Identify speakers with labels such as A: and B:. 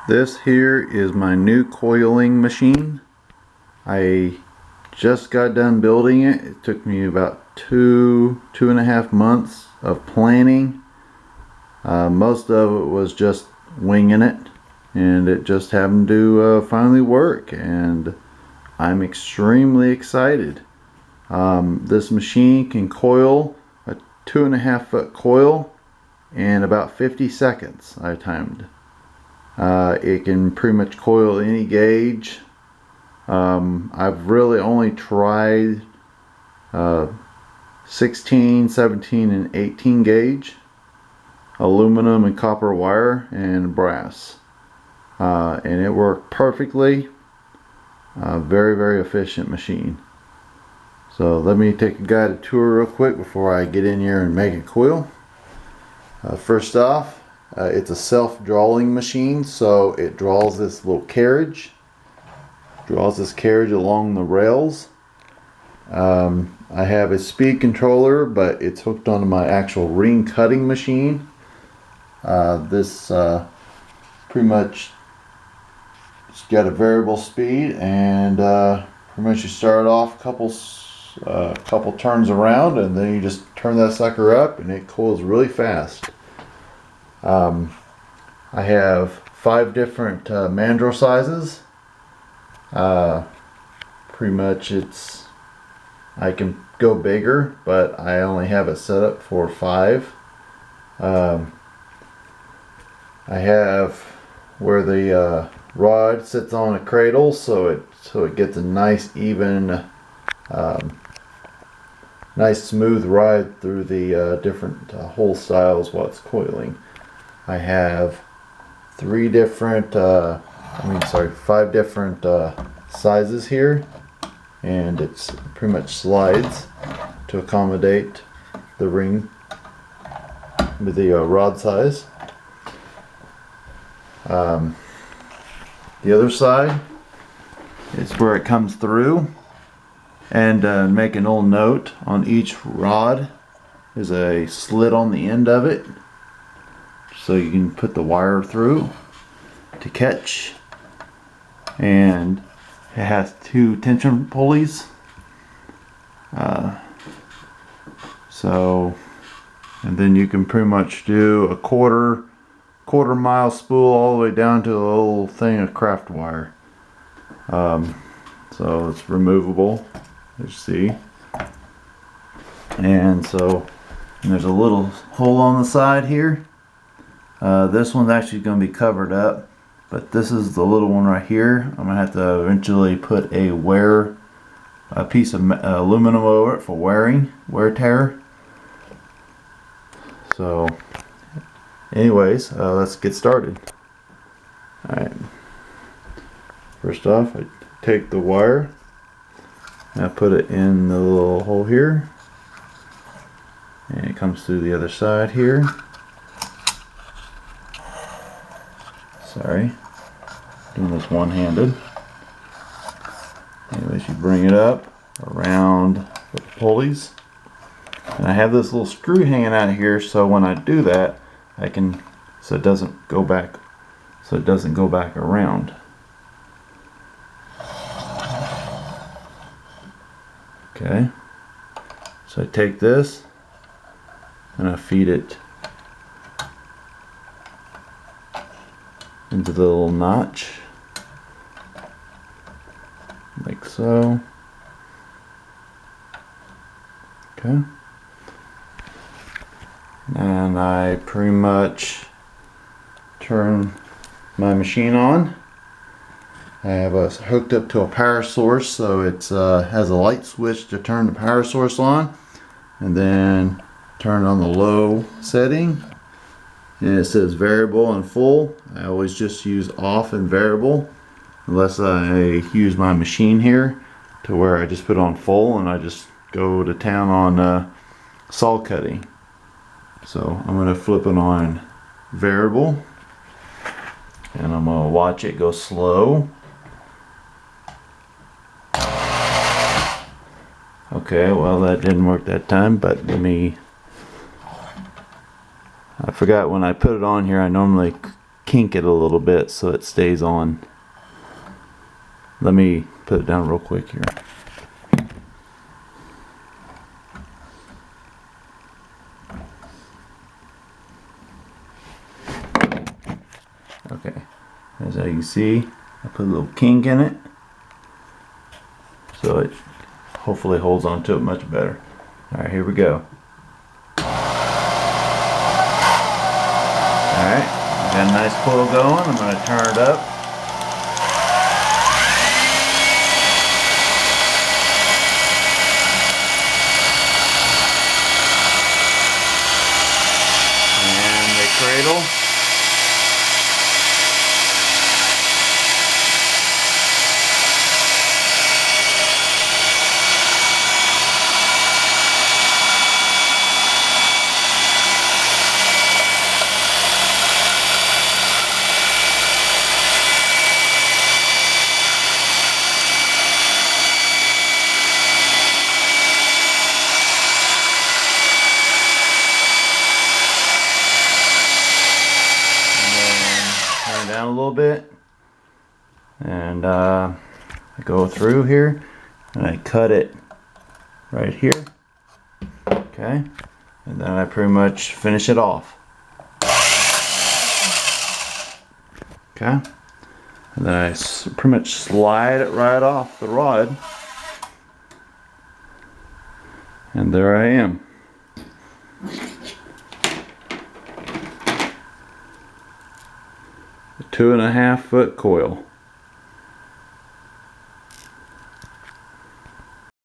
A: This here is my new coiling machine. I just got done building it. It took me about two and a half months of planning. Most of it was just winging it, and it just happened to finally work, and I'm extremely excited. This machine can coil a 2.5 foot coil in about 50 seconds. I timed. It can pretty much coil any gauge. I've really only tried 16, 17, and 18 gauge aluminum and copper wire and brass, and it worked perfectly. Very, very efficient machine. So let me take a guided tour real quick before I get in here and make a coil. First off, it's a self-drawing machine, so it draws this little carriage. Draws this carriage along the rails. I have a speed controller, but it's hooked onto my actual ring cutting machine. This pretty much it's got a variable speed, and pretty much you start off a couple turns around, and then you just turn that sucker up, and it coils really fast. I have 5 different mandrel sizes. Pretty much I can go bigger, but I only have it set up for 5. I have where the rod sits on a cradle, so it gets a nice even nice smooth ride through the different hole styles while it's coiling. I have 5 different sizes here, and it's pretty much slides to accommodate the ring with the rod size. The other side is where it comes through, and make an old note on each rod is a slit on the end of it, so you can put the wire through to catch. And it has 2 tension pulleys. And then you can pretty much do a quarter mile spool all the way down to a little thing of craft wire. So it's removable, as you see. And there's a little hole on the side here. This one's actually going to be covered up, but this is the little one right here. I'm going to have to eventually put a piece of aluminum over it for wear tear. So anyways, let's get started. Alright, first off, I take the wire and I put it in the little hole here, and it comes through the other side here. Sorry, doing this one-handed. Anyways, you bring it up around the pulleys, and I have this little screw hanging out here, so when I do that, so it doesn't go back around. Okay, so I take this and I feed it into the little notch, like so. Okay, and I pretty much turn my machine on. I have it hooked up to a power source, so it has a light switch to turn the power source on, and then turn on the low setting, and it says variable and full. I always just use off and variable, unless I use my machine here to where I just put on full and I just go to town on saw cutting. So I'm going to flip it on variable, and I'm going to watch it go slow. Okay, well, that didn't work that time, but I forgot when I put it on here, I normally kink it a little bit so it stays on. Let me put it down real quick here. Okay, as you can see, I put a little kink in it, so it hopefully holds on to it much better. Alright, here we go. Alright, got a nice coil going. I'm going to turn it up. And the cradle. Down a little bit, and I go through here and I cut it right here. Okay, and then I pretty much finish it off. Okay, and then I pretty much slide it right off the rod, and there I am. A 2.5 foot coil.